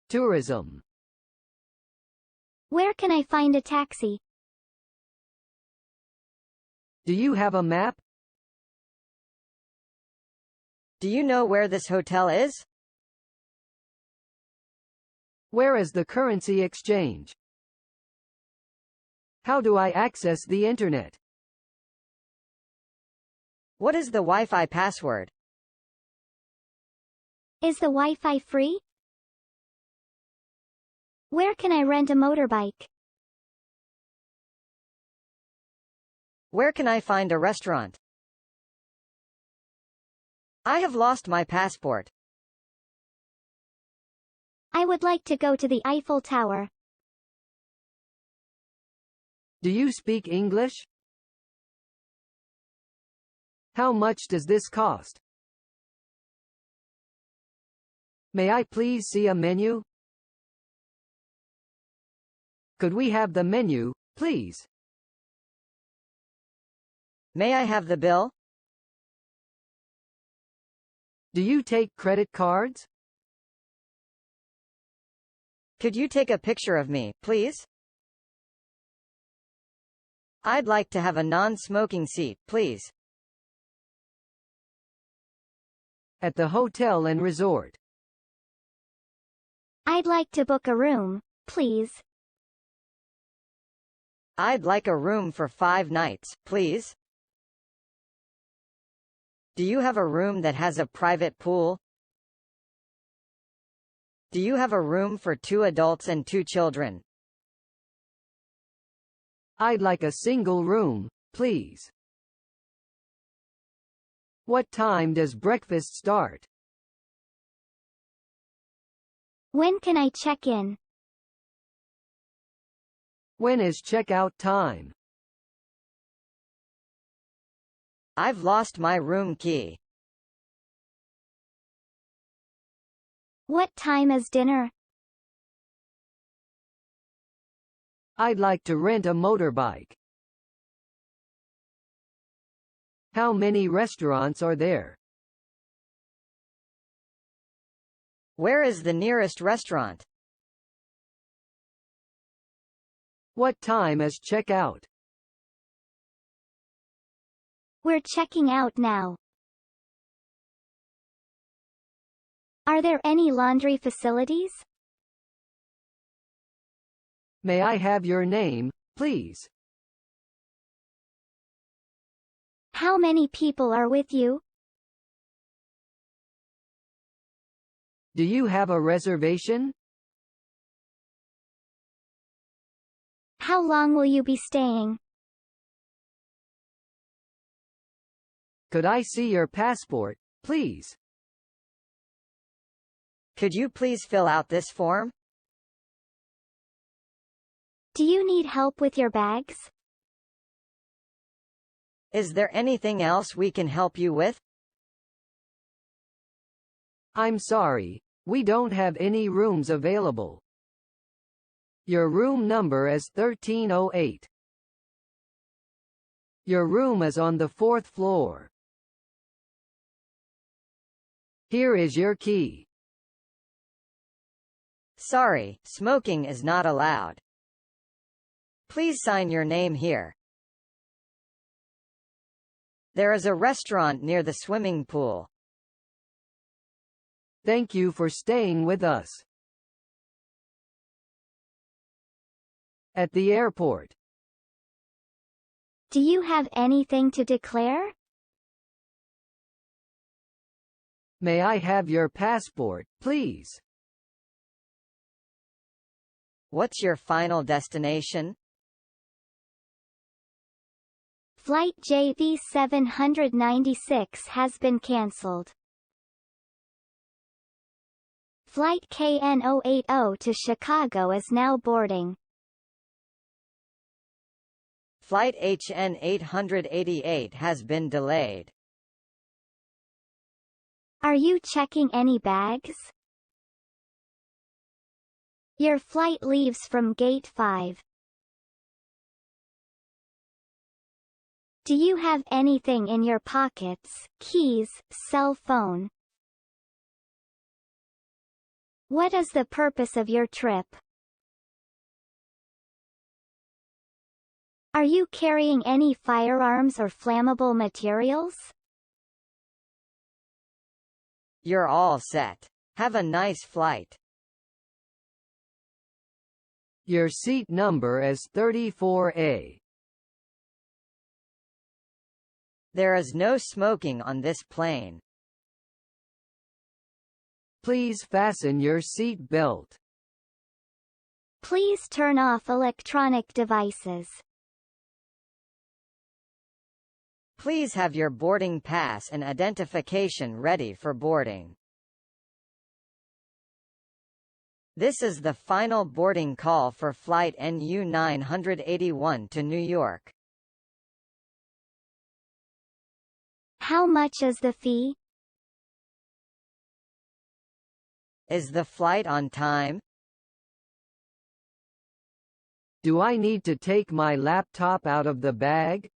Tourism. Where can I find a taxi? Do you have a map? Do you know where this hotel is? Where is the currency exchange? How do I access the internet? What is the Wi-Fi password? Is the Wi-Fi free? Where can I rent a motorbike? Where can I find a restaurant? I have lost my passport. I would like to go to the Eiffel Tower. Do you speak English? How much does this cost? May I please see a menu? Could we have the menu, please? May I have the bill? Do you take credit cards? Could you take a picture of me, please? I'd like to have a non-smoking seat, please. At the hotel and resort. I'd like to book a room, please. I'd like a room for 5 nights, please. Do you have a room that has a private pool? Do you have a room for 2 adults and 2 children? I'd like a single room, please. What time does breakfast start? When can I check in? When is checkout time? I've lost my room key. What time is dinner? I'd like to rent a motorbike. How many restaurants are there? Where is the nearest restaurant? What time is checkout? We're checking out now. Are there any laundry facilities? May I have your name, please? How many people are with you? Do you have a reservation? How long will you be staying? Could I see your passport, please? Could you please fill out this form? Do you need help with your bags? Is there anything else we can help you with? I'm sorry, we don't have any rooms available. Your room number is 1308. Your room is on the 4th floor. Here is your key. Sorry, smoking is not allowed. Please sign your name here. There is a restaurant near the swimming pool. Thank you for staying with us. At the airport. Do you have anything to declare? May I have your passport, please? What's your final destination? Flight JV 796 has been cancelled. Flight KN 080 to Chicago is now boarding. Flight HN 888 has been delayed. Are you checking any bags? Your flight leaves from Gate 5. Do you have anything in your pockets, keys, cell phone? What is the purpose of your trip? Are you carrying any firearms or flammable materials? You're all set. Have a nice flight. Your seat number is 34A. There is no smoking on this plane. Please fasten your seat belt. Please turn off electronic devices. Please have your boarding pass and identification ready for boarding. This is the final boarding call for flight NU 981 to New York. How much is the fee? Is the flight on time? Do I need to take my laptop out of the bag?